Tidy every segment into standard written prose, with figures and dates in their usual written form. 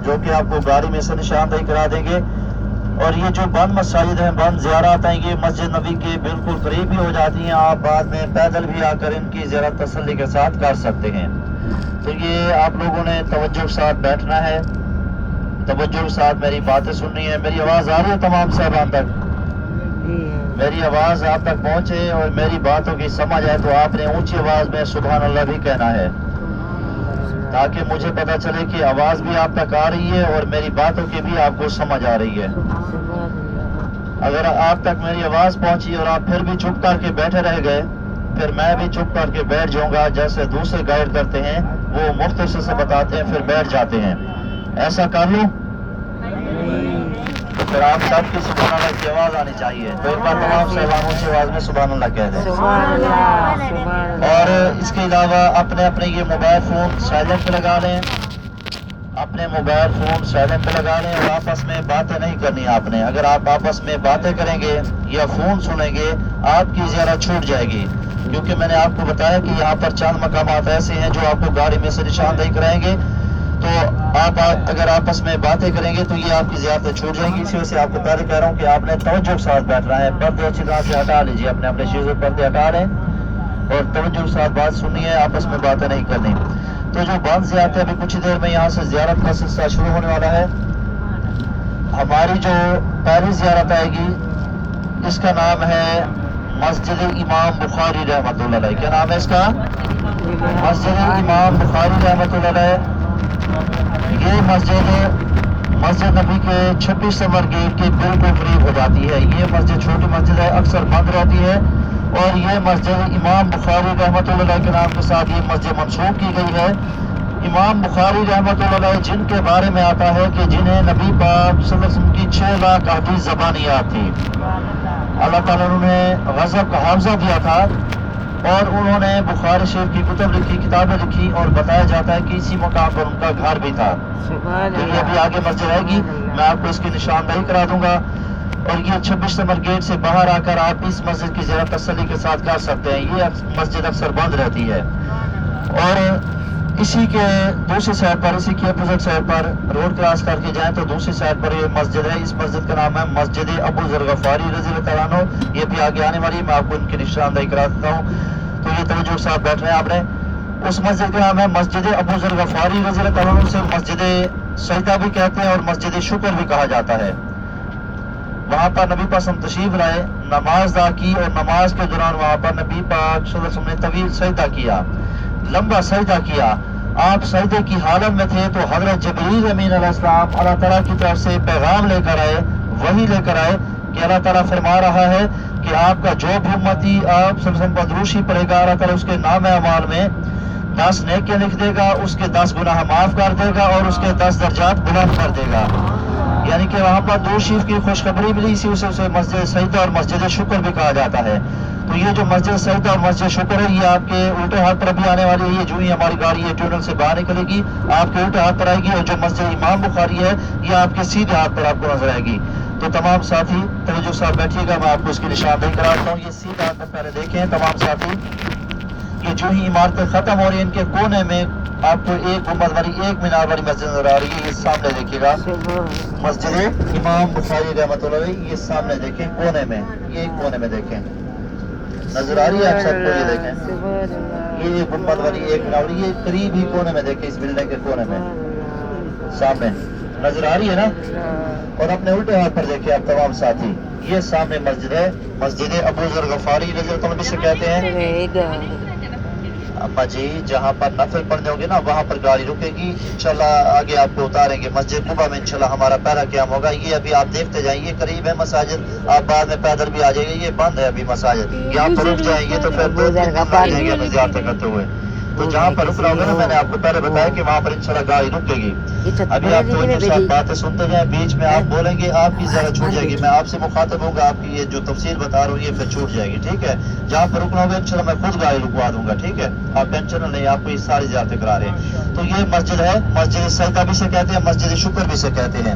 جو کہ آپ کو گاڑی میں سے نشاندہی کرا دیں گے. اور یہ جو بند مساجد ہیں، بند زیارات ہیں، یہ مسجد نبی کے بالکل قریب ہی ہو جاتی ہیں. آپ بعد میں پیدل بھی آ کر ان کی زیارت تسلی کے ساتھ کر سکتے ہیں. تو یہ آپ لوگوں نے توجہ کے ساتھ بیٹھنا ہے، توجہ کے ساتھ میری باتیں سننی ہے. میری آواز آ رہی ہے تمام صاحبان تک؟ میری آواز آپ تک پہنچے اور میری باتوں کی سمجھ آئے تو آپ نے اونچی آواز میں سبحان اللہ بھی کہنا ہے، تاکہ مجھے پتا چلے کہ آواز بھی آپ تک آ رہی ہے اور میری باتوں کی بھی آپ کو سمجھ آ رہی ہے. اگر آپ تک میری آواز پہنچی اور آپ پھر بھی چپ کر کے بیٹھے رہ گئے، پھر میں بھی چپ کر کے بیٹھ جاؤں گا. جیسے دوسرے گائیڈ کرتے ہیں، وہ مختصر سے بتاتے ہیں پھر بیٹھ جاتے ہیں. ایسا کر لوں تو پھر آپ سب کی سبحان اللہ کی آواز آنی چاہیے. تو ایک بار تمام صاحبان اونچی آواز میں سبحان اللہ کہہ دیں. اور اس کے علاوہ اپنے اپنے یہ موبائل فون سائلنٹ پہ لگا لیں، اپنے موبائل فون سائلنٹ پہ لگا لیں. اور آپس میں باتیں نہیں کرنی آپ نے. اگر آپ آپس میں باتیں کریں گے یا فون سنیں گے، آپ کی زیارت چھوٹ جائے گی. کیونکہ میں نے آپ کو بتایا کہ یہاں پر چند مقامات ایسے ہیں جو آپ کو گاڑی میں سے نشاندہی کرائیں گے. تو آپ اگر آپس میں باتیں کریں گے تو یہ آپ کی زیارتیں چھوٹ جائیں گی. اسی وجہ سے آپ کو پہلے کہہ رہا ہوں کہ آپ نے توجہ کے ساتھ بیٹھنا ہے. پردے اچھی طرح سے ہٹا لیجیے، اپنے اپنے چیزوں پردے ہٹا لیں اور توجہ کے ساتھ بات سننی ہے، آپس میں باتیں نہیں کرنی. تو جو بند زیارتیں ابھی کچھ دیر میں یہاں سے زیارت کا سلسلہ شروع ہونے والا ہے. ہماری جو پہلی زیارت آئے گی اس کا نام ہے مسجد امام بخاری رحمۃ اللہ علیہ. کیا نام ہے اس کا؟ مسجد امام بخاری رحمۃ اللہ علیہ. یہ مسجد نبی کے 26 نمبر گیٹ کے بالکل قریب ہو جاتی ہے. یہ مسجد چھوٹی مسجد ہے، اکثر بند رہتی ہے. اور یہ مسجد امام بخاری رحمۃ اللہ علیہ کے نام کے ساتھ یہ مسجد منسوب کی گئی ہے. امام بخاری رحمۃ اللہ علیہ جن کے بارے میں آتا ہے کہ جنہیں نبی پاک صلی اللہ علیہ وسلم کی 6 لاکھ حدیث زبانیات تھی. اللہ تعالیٰ نے انہیں غضب کا حافظہ دیا تھا اور انہوں نے بخاری شریف کی کتب لکھی، کتابیں لکھی، اور بتایا جاتا ہے کہ اسی مقام پر ان کا گھر بھی تھا. تو یہ ابھی آگے مسجد رہے گی، میں آپ کو اس کی نشاندہی کرا دوں گا. اور یہ 26 نمبر گیٹ سے باہر آ کر آپ اس مسجد کی زیارت تسلی کے ساتھ کر سکتے ہیں. یہ مسجد اکثر بند رہتی ہے. اور اسی کے دوسری سائڈ پر، اسی کے اپوزٹ سائڈ پر روڈ کراس کر کے جائیں تو دوسری سائڈ پر یہ مسجد ہے. اس مسجد کا نام ہے مسجد ابو ذر غفاری رضی اللہ تعالیٰ عنہ. یہ بھی آگے آنے والی ہے، میں آپ کو ان کی نشاندہی کرا دیتا ہوں. تو یہ توجہ کے ساتھ بیٹھنا ہے آپ نے. اس مسجد کا نام ہے مسجد ابو ذر غفاری رضی اللہ تعالیٰ عنہ. سے مسجد سجدہ بھی کہتے ہیں اور مسجد شکر بھی کہا جاتا ہے. وہاں پر نبی پاک ہم تشریف لائے، نماز ادا کی، اور نماز کے دوران وہاں پر نبی پاک صلی اللہ علیہ وسلم نے طویل سجدہ کیا، لمبا سجدہ کیا. آپ سجدے کی حالت میں تھے تو حضرت جبریل امین علیہ السلام اللہ تعالیٰ کی طرف سے پیغام لے کر آئے، وحی لے کر آئے کہ اللہ تعالیٰ فرما رہا ہے کہ آپ کا جو بھی امتی آپ صلی اللہ علیہ وسلم پر دروشی پڑے گا، اللہ تعالیٰ اس کے نام اعمال میں 10 نیکیاں لکھ دے گا، اس کے 10 گناہ معاف کر دے گا اور اس کے 10 درجات بلند کر دے گا. یعنی کہ وہاں پر درود شریف کی خوشخبری ملی، اسی وجہ سے مسجد سجدہ اور مسجد شکر بھی کہا جاتا ہے. تو یہ جو مسجد سجدہ اور مسجد شکر ہے یہ آپ کے الٹے ہاتھ پر بھی آنے والی ہے. یہ جو ہی ہماری گاڑی یہ ٹونل سے باہر نکلے گی آپ کے الٹے ہاتھ پر آئے گی. اور جو مسجد امام بخاری ہے یہ آپ کے سیدھے ہاتھ پر آپ کو نظر آئے گی. تو تمام ساتھی توجہ صاحب بیٹھیے گا، میں آپ کو اس کی نشاندہی کراتا ہوں. یہ سیدھے ہاتھ پر پہلے دیکھیں تمام ساتھی. یہ جو ہی عمارتیں ختم ہو رہی ہیں ان کے کونے میں آپ کو ایک گنبد والی ایک مینار والی مسجد نظر آ رہی ہے. یہ سامنے دیکھیے گا مسجد امام بخاری رحمۃ اللہ علیہ. یہ سامنے دیکھیں کونے میں، یہ کونے میں دیکھیں نظر آ رہی ہے آپ سب کو. یہ دیکھیں یہ گنبد والی ایک مینار، یہ قریب ہی کونے میں دیکھیں، اس بلڈنگ کے کونے میں سامنے نظر آ رہی ہے نا. اور اپنے الٹے ہاتھ پر دیکھیں آپ تمام ساتھی، یہ سامنے مسجد ہے، مسجد ابو ذر غفاری رضی اللہ عنہ سے کہتے ہیں. ابا جی جہاں پر نفل پڑھنے ہوں گے نا وہاں پر گاڑی رکے گی، انشاءاللہ آگے آپ کو اتاریں گے. مسجد قباء میں انشاءاللہ ہمارا پہلا قیام ہوگا. یہ ابھی آپ دیکھتے جائیں، یہ قریب ہے مساجد، آپ بعد میں پیدل بھی آ جائیں گے. یہ بند ہے ابھی مساجد، یہاں پر رک جائیں گے تو پھر 2-3 دن لگ جائیں گے ہمیں زیارتیں کرتے ہوئے. تو جہاں پر رکنا ہوگا نا، میں نے آپ کو پہلے بتایا کہ وہاں پر انشاءاللہ گاڑی رکے گی. ابھی آپ توجہ کے ساتھ باتیں سنتے جائیں، بیچ میں آپ بولیں گے آپ کی زیادہ چھوٹ جائے گی. میں آپ سے مخاطب ہوں گا، آپ کی یہ جو تفسیر بتا رہا ہوں یہ پھر چھوٹ جائے گی. ٹھیک ہے، جہاں پر رکنا ہوگا انشاءاللہ میں خود گاڑی رکوا دوں گا. ٹھیک ہے، آپ ٹینشن نہیں، آپ کو یہ ساری زیارتیں کرا رہے ہیں. تو یہ مسجد ہے، مسجد سجدہ بھی سے کہتے ہیں، مسجد شکر بھی سے کہتے ہیں.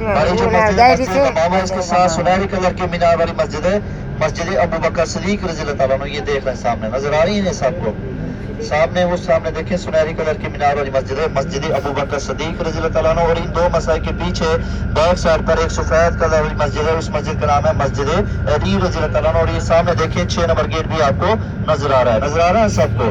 اور یہ جو مسجد ہے امامہ اس کے ساتھ سنہری کلر کے مینار والی مسجد ہے، مسجد ابو بکر صدیق رضی اللہ تعالیٰ عنہ. یہ دیکھ رہے ہیں سامنے نظر آ رہی ہے سب کو سامنے، وہ سامنے دیکھیں سنہری کلر کی مینار والی مسجد ہے، مسجد ابو بکر صدیق رضی اللہ تعالیٰ عنہ. اور ان دو مسائل کے پیچھے بیک سائڈ پر ایک سفید کلر والی مسجد ہے، اس مسجد کا نام ہے مسجد علی رضی اللہ تعالیٰ عنہ. اور یہ سامنے دیکھیں 6 نمبر گیٹ بھی آپ کو نظر آ رہا ہے، نظر آ رہا ہے سب کو.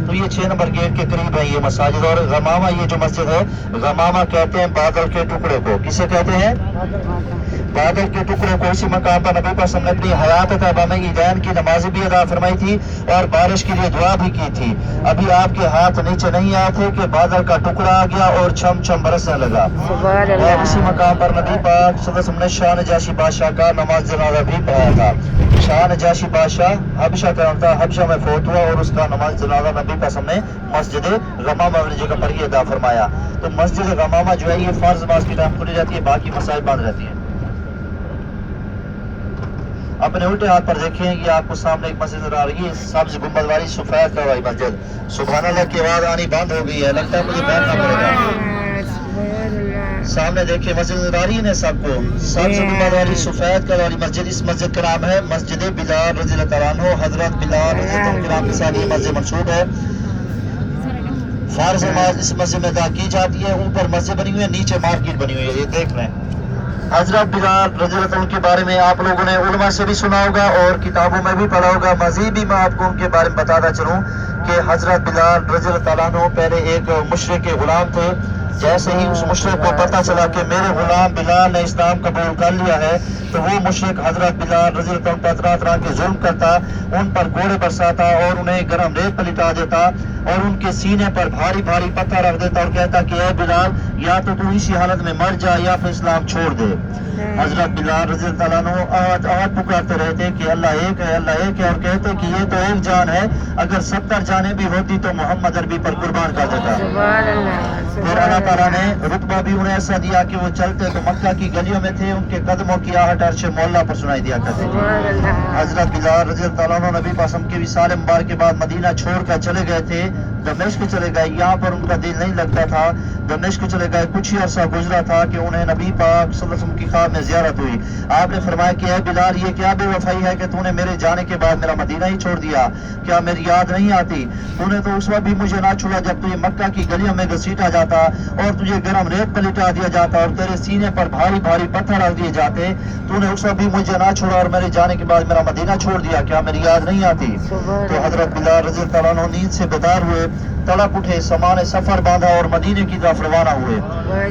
تو یہ 6 نمبر گیٹ کے قریب ہے یہ مساجد. اور غمامہ یہ جو مسجد ہے، غمامہ کہتے ہیں بادل کے ٹکڑے کو. کسے کہتے ہیں؟ بادل کے ٹکڑے کو. اسی مقام پر نبی پاک نے اپنی حیات طیبہ میں عیدین کی نمازیں بھی ادا فرمائی تھی اور بارش کے لیے دعا بھی کی تھی. ابھی آپ کے ہاتھ نیچے نہیں آئے تھے کہ بادل کا ٹکڑا آ گیا اور چھم چھم برسنے لگا. اور اسی مقام پر نبی پاک صلی اللہ علیہ وسلم نے شاہ نجاشی بادشاہ کا نماز جنازہ بھی پڑھایا تھا. شاہ نجاشی بادشاہ حبشہ کا تھا، حبشہ میں فوت ہوا اور اس کا نماز جنازہ نبی پاک نے مسجد غمامہ والی جگہ پر ہی ادا فرمایا. تو مسجد غمامہ جو ہے یہ فرض نماز کی ٹائم کھلی رہتی ہے، باقی مسائل بند رہتی ہیں. اپنے الٹے ہاتھ پر دیکھیں، یہ آپ کو سامنے ایک مسجد نظر آ رہی ہے، سبز گنبد والی سفید کلر والی مسجد. سبحان اللہ کی آواز آنی بند ہو گئی ہے، لگتا ہے مجھے بیٹھنا پڑے گا. سامنے دیکھیں مسجد نظر آ رہی ہے نا سب کو، سبز گنبد والی سفید کلر والی مسجد. اس مسجد کا نام ہے مسجد بلال رضی اللہ تعالیٰ عنہ. حضرت بلال رضی اللہ عنہ کے نام کے ساتھ یہ مسجد منسوب ہے. فرض نماز اس مسجد میں ادا کی جاتی ہے. اوپر مسجد بنی ہوئی ہے، نیچے مارکیٹ بنی ہوئی ہے، یہ دیکھ رہے ہیں. حضرت بلال رضی اللہ عنہ کے بارے میں آپ لوگوں نے علماء سے بھی سنا ہوگا اور کتابوں میں بھی پڑھا ہوگا. مزید بھی میں آپ کو ان کے بارے میں بتاتا چلوں کہ حضرت بلال رضی اللہ تعالیٰ عنہ پہلے ایک مشرک کے غلام تھے. جیسے ہی اس مشرک کو پتہ چلا کہ میرے غلام بلال نے اسلام قبول کر لیا ہے تو وہ مشرک حضرت بلال رضی اللہ عنہ پر طرح طرح کے ظلم کرتا، ان پر گوڑے برساتا اور انہیں گرم ریت پر لٹا دیتا اور ان کے سینے پر بھاری بھاری پتھر رکھ دیتا اور کہتا کہ اے بلال یا تو اسی حالت میں مر جا یا پھر اسلام چھوڑ دے. حضرت بلال رضی اللہ تعالیٰ عنہ آہت آہت پکارتے رہتے کہ اللہ ایک ہے، اللہ ایک ہے، اور کہتے کہ یہ تو ایک جان ہے، اگر 70 جانیں بھی ہوتی تو محمد عربی پر قربان کر دیتا. پھر اللہ تعالیٰ نے رتبہ بھی انہیں ایسا دیا کہ وہ چلتے تو مکہ کی گلیوں میں تھے، ان کے قدموں کی آہٹ عرش مولا پر سنائی دیا کرتی تھی. حضرت بلال رضی اللہ تعالیٰ عنہ نبی پاک کے وصال مبارک کے بعد مدینہ چھوڑ کر چلے گئے تھے. دمشق چلے گئے، یہاں پر ان کا دل نہیں لگتا تھا. دمشق چلے گئے، کچھ ہی عرصہ گزرا تھا کہ انہیں نبی پاک صلی اللہ علیہ وسلم کی خواب میں زیارت ہوئی. آپ نے فرمایا کہ اے بلال یہ کیا بے وفائی ہے کہ تو نے میرے جانے کے بعد میرا مدینہ ہی چھوڑ دیا، کیا میری یاد نہیں آتی؟ تو نے تو اس وقت بھی مجھے نہ چھوڑا جب تجھے مکہ کی گلیوں میں گھسیٹا جاتا اور تجھے گرم ریت پر لٹا دیا جاتا اور تیرے سینے پر بھاری بھاری پتھر رکھ دیے جاتے. تو نے اس وقت بھی مجھے نہ چھوڑا اور میرے جانے کے بعد میرا مدینہ چھوڑ دیا، کیا میری یاد نہیں آتی؟ تو حضرت بلال رضی اللہ عنہ نیند سے بیدار ہوئے، تڑپ اٹھے، سامان سفر باندھا اور مدینے کی طرف روانہ ہوئے.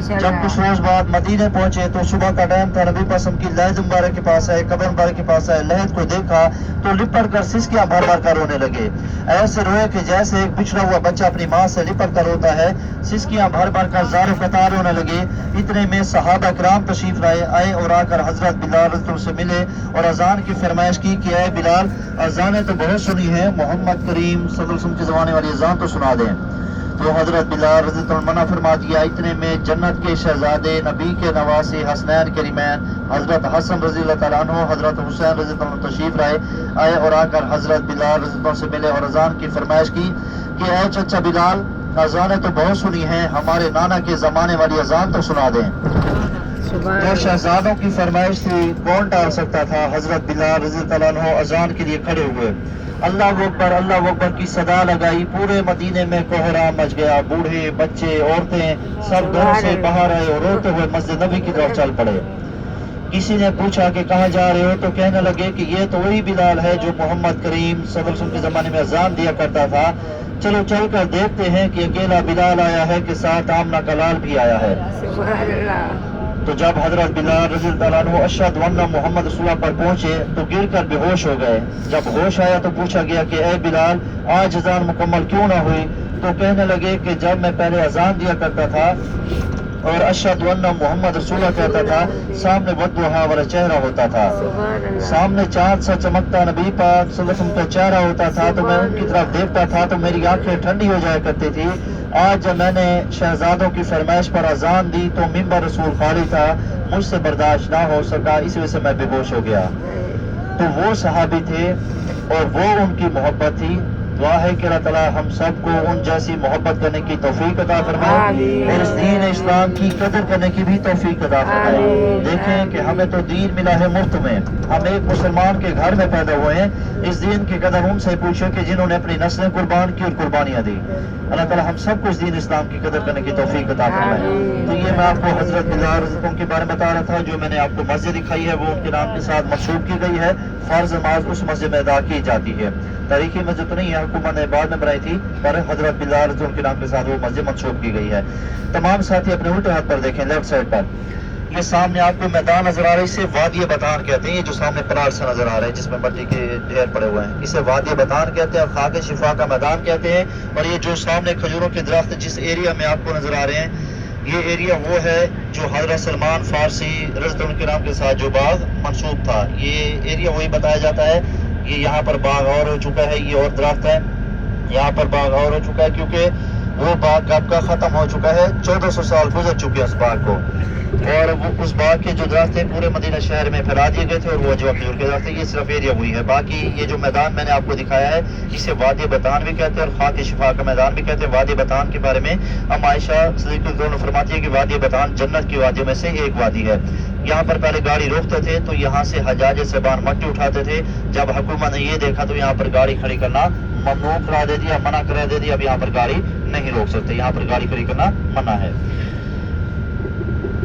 جب کچھ روز بعد مدینے پہنچے تو صبح کا ٹائم تھا. نبی پسم کی لہد مبارک کے پاس آئے، قبر مبارک کے پاس آئے، لہد کو دیکھا تو لپٹ کر سسکیاں بھر بھر کر رونے لگے. ایسے روئے کہ جیسے ایک بچھڑا ہوا بچہ اپنی ماں سے لپٹ کر روتا ہے. سسکیاں بھر بھر کر زار قطار رونے لگے. اتنے میں صحابہ کرام تشریف لائے آئے اور آ کر حضرت بلال رضی اللہ عنہ سے ملے اور اذان کی فرمائش کی کہ اے بلال اذانیں تو بہت سنی ہے، محمد کریم صلی اللہ علیہ وسلم کے زمانے والی اذان تو سنا دیں. تو حضرت بلال رضی اللہ عنہ منع فرما دیا. اتنے میں جنت کے شہزادے، نبی کے نواسے، حسنین کریمین حضرت حسن رضی اللہ تعالیٰ عنہ، حضرت حسین رضی اللہ عنہ تشریف آئے اور آ کر حضرت بلال رضی اللہ عنہ سے ملے اور اذان کی فرمائش کی کہ اے چچا بلال اذانیں تو بہت سنی ہیں، ہمارے نانا کے زمانے والی اذان تو سنا دیں. جو شہزادوں کی فرمائش تھی کون ٹال سکتا تھا. حضرت بلال رضی اللہ عنہ اذان کے لیے کھڑے ہوئے، اللہ اکبر کی صدا لگائی. پورے مدینے میں کوہرام مچ گیا. بوڑھے بچے عورتیں سب گھروں سے باہر آئے اور روتے ہوئے مسجد نبی کی طرف چل پڑے. کسی نے پوچھا کہ کہاں جا رہے ہو تو کہنے لگے کہ یہ تو وہی بلال ہے جو محمد کریم صلی اللہ علیہ وسلم کے زمانے میں اذان دیا کرتا تھا. چلو چل کر دیکھتے ہیں کہ اکیلا بلال آیا ہے کہ ساتھ آمنہ کا لال بھی آیا ہے. تو جب حضرت بلال رضی اللہ عنہ اشہد ان محمد رسول اللہ پر پہنچے تو گر کر بے ہوش ہو گئے. جب ہوش آیا تو پوچھا گیا کہ اے بلال آج اذان مکمل کیوں نہ ہوئی؟ تو کہنے لگے کہ جب میں پہلے اذان دیا کرتا تھا اور اشہد ان محمد رسول اللہ کہتا تھا سامنے بدوہا والا چہرہ ہوتا تھا، سامنے چاند سا چمکتا نبی پاک صلی اللہ علیہ وسلم کا چہرہ ہوتا تھا تو میں ان کی طرف دیکھتا تھا تو میری آنکھیں ٹھنڈی ہو جایا کرتی تھی. آج جب میں نے شہزادوں کی فرمائش پر اذان دی تو ممبر رسول خالی تھا، مجھ سے برداشت نہ ہو سکا، اس وجہ سے میں بے ہوش ہو گیا. تو وہ صحابی تھے اور وہ ان کی محبت تھی دعا ہے کہ اللہ تعالیٰ ہم سب کو ان جیسی محبت کرنے کی توفیق عطا فرمائے اور اس دین اسلام کی قدر کرنے کی بھی توفیق عطا فرمائے۔ دیکھیں کہ ہمیں تو دین ملا ہے مفت میں، ہم ایک مسلمان کے گھر میں پیدا ہوئے ہیں، اس دین کی قدر ان سے پوچھو کہ جنہوں نے اپنی نسلیں قربان کی اور قربانیاں دی۔ اللہ تعالیٰ ہم سب کو اس دین اسلام کی قدر کرنے کی توفیق عطا فرمائے۔ تو یہ میں آپ کو حضرت بلال رضی اللہ عنہ کے بارے میں بتا رہا تھا، جو میں نے آپ کو مسجد دکھائی ہے وہ ان کے نام کے ساتھ منسوب کی گئی ہے، فرض نماز اس مسجد میں ادا کی جاتی ہے۔ تاریخی مسجد تو نہیں ہے، حکومت نے بعد میں بنائی تھی، پر حضرت بلال رضی اللہ عنہ کے نام کے ساتھ وہ مسجد منسوب کی گئی ہے۔ تمام ساتھی اپنے الٹے ہاتھ پر دیکھیں، لیفٹ سائڈ پر یہ سامنے آپ کو میدان نظر آ رہا ہے، اسے وادی بطان کہتے ہیں۔ یہ جو سامنے پلار سے نظر آ رہا ہے جس میں مٹی کے ڈھیر پڑے ہوئے ہیں، اسے وادی بطان کہتے ہیں اور خاک شفا کا میدان کہتے ہیں۔ اور یہ جو سامنے کھجوروں کے درخت جس ایریا میں آپ کو نظر آ رہے ہیں، یہ ایریا وہ ہے جو حضرت سلمان فارسی رضی اللہ عنہ کے نام کے ساتھ جو باغ منسوب تھا، یہ ایریا وہی بتایا جاتا ہے۔ یہ یہاں پر باغ اور ہو چکا ہے، یہ اور درخت ہے، یہاں پر باغ اور ہو چکا ہے کیونکہ وہ باغ آپ کا ختم ہو چکا ہے، 1400 سال گزر چکے ہیں اس باغ کو، اور وہ اس باغ کے جو درخت تھے پورے مدینہ شہر میں پھیلا دیے گئے تھے، اور وہ جو کھجور کے درخت تھے یہ صرف ایریا ہوئی ہے۔ باقی یہ جو میدان میں نے آپ کو دکھایا ہے اسے وادی بطان بھی کہتے ہیں اور خاک شفا کا میدان بھی کہتے ہیں۔ وادی بطان کے بارے میں ہم عائشہ صدیقہ رضی اللہ عنہا فرماتی ہے کہ وادی بطان جنت کی وادیوں میں سے ایک وادی ہے۔ یہاں پر پہلے گاڑی روکتے تھے تو یہاں سے حجاج سبان مٹی اٹھاتے تھے، جب حکومت نے یہ دیکھا تو یہاں پر گاڑی کھڑی کرنا ممنوع کرا دے دیا، منع کرا دے دیا، اب یہاں پر گاڑی نہیں روک سکتے، یہاں پر گاڑی کھڑی کرنا منع ہے۔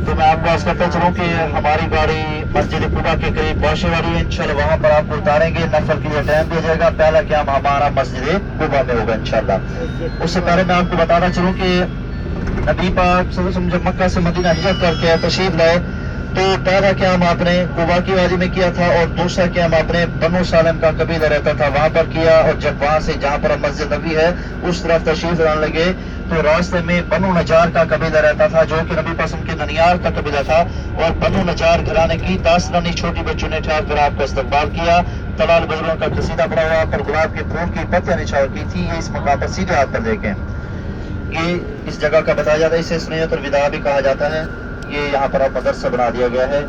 تو میں آپ کو عرض کرتا چلوں کہ ہماری گاڑی مسجد قباء کے قریب پہنچنے والی ہے، انشاءاللہ وہاں پر آپ کو اتاریں گے، نفل کے لیے ٹائم دیا جائے گا، پہلا قیام ہمارا مسجد قباء میں ہوگا انشاءاللہ۔ اس سے پہلے میں آپ کو بتانا چلوں کہ نبی پاک صلی اللہ علیہ وسلم جب مکہ سے مدینہ ہجرت کر کے تشریف لائے تو پہلا قیام آپ نے قباء کی وادی میں کیا تھا، اور دوسرا قیام آپ نے بنو سالم کا قبیلہ رہتا تھا وہاں پر کیا، اور جب وہاں سے جہاں پر مسجد نبی ہے اس طرف تشریف لانے لگے تو راستے میں بنو نجار کا قبیلہ رہتا تھا جو کہ نبی پسند کے ننیال کا قبیلہ تھا، اور بنو نجار گھرانے کی 10 رانی چھوٹی بچوں نے ٹھہر کر آپ کا استقبال کیا، تلال بزرگوں کا قصیدہ پڑھا ہوا پر گلاب کے پھول کی پتیاں نچھاور کی تھی۔ یہ اس مقام پر سیدھے ہاتھ پر دیکھیں، یہ اس جگہ کا بتایا جاتا ہے، اسے سنیت الوداع بھی کہا جاتا ہے۔ یہ یہاں پر اب مدرسہ بنا دیا گیا ہے،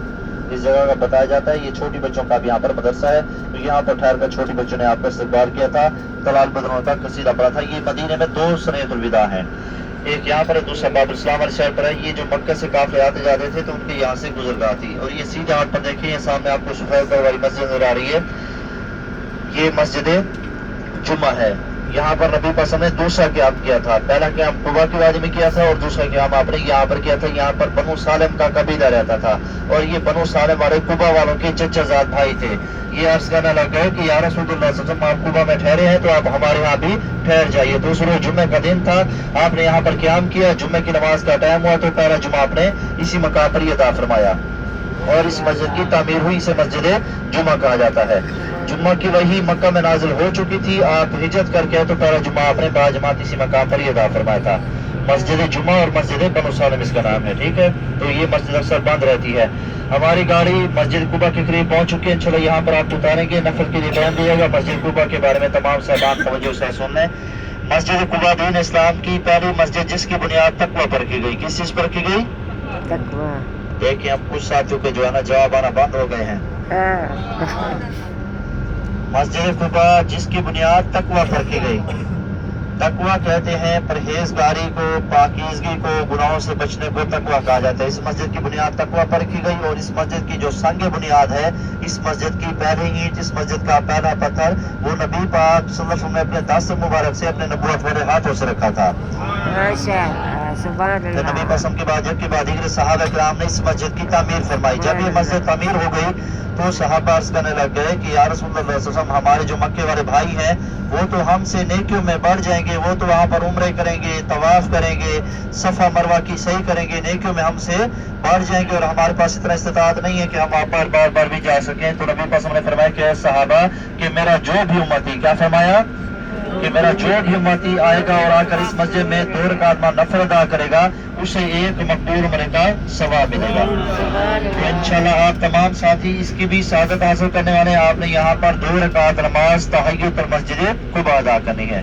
اس جگہ کا بتایا جاتا ہے، یہ چھوٹی بچوں کا بھی یہاں پر مدرسہ ہے، تو یہاں پر ٹھہر کر چھوٹی بچوں نے آپ کا استقبال کیا تھا، تلال بدروں کا قصیدہ پڑھا تھا۔ یہ مدینے میں 2 سنیت الوداع ہیں، ایک یہاں پر ہے، دوسرا باب الاسلام والی سائڈ پر ہے۔ یہ جو مکہ سے قافلے آتے جاتے تھے تو ان کے یہاں سے گزرگاہ تھی، اور یہ سیدھے ہاتھ پر دیکھیں، یہ سامنے آپ کو سفید والی مسجد نظر آ رہی ہے، یہ مسجد جمعہ ہے۔ یہاں پر نبی پاک نے دوسرا قیام کیا تھا، پہلا قیام قباء کی وادی میں کیا تھا اور دوسرا قیام آپ نے یہاں پر کیا تھا۔ یہاں پر بنو سالم کا قبیلہ رہتا تھا، اور یہ بنو سالم والے قباء والوں کے چچا زاد بھائی تھے۔ یہ عرض کرنے لگا کہ یا رسول اللہ صلی اللہ علیہ وسلم آپ قباء میں ٹھہرے ہیں تو آپ ہمارے یہاں بھی ٹھہر جائیے۔ دوسرا جمعہ کا دن تھا، آپ نے یہاں پر قیام کیا، جمعہ کی نماز کا ٹائم ہوا تو پہلا جمعہ آپ نے اسی مقام پر یہ ادا فرمایا، اور اس مسجد کی تعمیر ہوئی، اسے مسجد جمعہ کہا جاتا ہے۔ جمعہ کی وحی مکہ میں نازل ہو چکی تھی، آپ ہجرت کر کے تو پہلا جمعہ آپ نے باجماعت اسی مقام پر یہ ادا فرمایا تھا۔ مسجد جمعہ اور مسجد بنو سالم اس کا نام ہے، ٹھیک ہے۔ تو یہ مسجد اکثر بند رہتی ہے۔ ہماری گاڑی مسجد قباء کے قریب پہنچ چکی ہے، انشاءاللہ یہاں پر آپ کو اتاریں گے، نفل کے لیے ٹائم دیا گا۔ مسجد قباء کے بارے میں تمام صاحبان توجہ سے سن لیں۔ مسجد قباء دین اسلام کی پہلی مسجد جس کی بنیاد تقویٰ پر کی گئی، کس چیز پر کی گئی؟ تقویٰ۔ دیکھیں اب کچھ ساتھیوں کے جو ہے نا جواب آنا بند ہو گئے ہیں۔ مسجد قباء جس کی بنیاد تقویٰ پر کی گئی، تقویٰ کہتے ہیں پرہیزگاری کو، پاکیزگی کو، گناہوں سے بچنے کو تقویٰ کہا جاتا ہے۔ اس مسجد کی بنیاد تقویٰ پر کی گئی، اور اس مسجد کی جو سنگ بنیاد ہے، اس مسجد کی پہلی اینٹ، اس مسجد کا پہلا پتھر وہ نبی پاک صلی اللہ علیہ وسلم نے اپنے دست مبارک سے اپنے نبوت والے ہاتھوں سے رکھا تھا۔ سبحان اللہ۔ نبی قسم کے بعد جبکہ بعد دیگر صحابہ کرام نے اس مسجد کی تعمیر فرمائی۔ جب یہ مسجد تعمیر ہو گئی تو صحابہ عرض کرنے لگ گئے کہ یا رسول اللہ صلی اللہ علیہ وسلم ہمارے جو مکے والے بھائی ہیں وہ تو ہم سے نیکیوں میں بڑھ جائیں گے، وہ تو وہاں پر عمرے کریں گے، طواف کریں گے، صفا مروہ کی صحیح کریں گے، نیکیوں میں ہم سے بڑھ جائیں گے، اور ہمارے پاس اتنا استطاعت نہیں ہے کہ ہم وہاں پر بار بار بھی جا سکیں۔ تو نبی قسم نے فرمایا کہ صحابہ کہ میرا جو بھی امتی، کیا فرمایا کہ میرا جو بھی امتی آئے گا اور آ کر اس مسجد میں 2 رکعت نفل ادا کرے گا اسے 1 مقبول عمرے کا ثواب ملے گا۔ تو انشاءاللہ آپ تمام ساتھی اس کی بھی سعادت حاصل کرنے والے ہیں۔ آپ نے یہاں پر 2 رکعت نماز تحیت المسجد قباء ادا کرنی ہے،